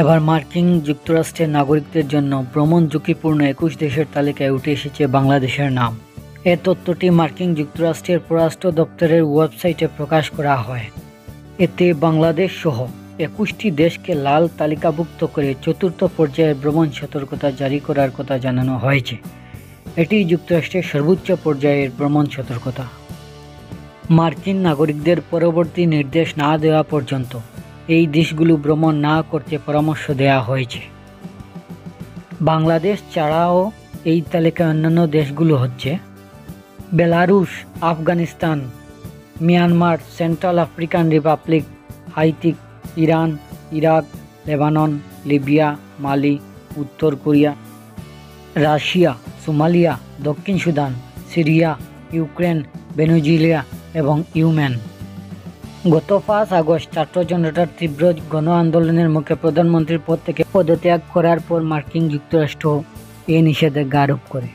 এবার মার্কিন যুক্তরাষ্ট্রের নাগরিকদের জন্য ভ্রমণ ঝুঁকিপূর্ণ ২১ দেশের তালিকায় উঠে এসেছে বাংলাদেশের নাম। এ তথ্যটি মার্কিন যুক্তরাষ্ট্রের পররাষ্ট্র দপ্তরের ওয়েবসাইটে প্রকাশ করা হয়। এতে বাংলাদেশ সহ ২১টি দেশকে লাল তালিকাভুক্ত করে চতুর্থ পর্যায়ের ভ্রমণ সতর্কতা জারি করার কথা জানানো হয়েছে। এটি যুক্তরাষ্ট্রের সর্বোচ্চ পর্যায়ের ভ্রমণ সতর্কতা। মার্কিন নাগরিকদের পরবর্তী নির্দেশ না দেওয়া পর্যন্ত এই দেশগুলো ভ্রমণ না করতে পরামর্শ দেওয়া হয়েছে। বাংলাদেশ ছাড়াও এই তালিকায় অন্যান্য দেশগুলো হচ্ছে Belarus, Afghanistan, Myanmar, Central African Republic, Haiti, Iran, Iraq, Lebanon, Libya, Mali, উত্তর কোরিয়া, রাশিয়া, সোমালিয়া, দক্ষিণ সুদান, সিরিয়া, ইউক্রেন, ভেনেজুয়েলা এবং ইয়েমেন। গত ৫ আগস্ট ছাত্র জনতার তীব্র গণ আন্দোলনের মুখে প্রধানমন্ত্রীর পদ থেকে পদত্যাগ করার পর মার্কিন যুক্তরাষ্ট্র এ নিষেধাজ্ঞা আরোপ করে।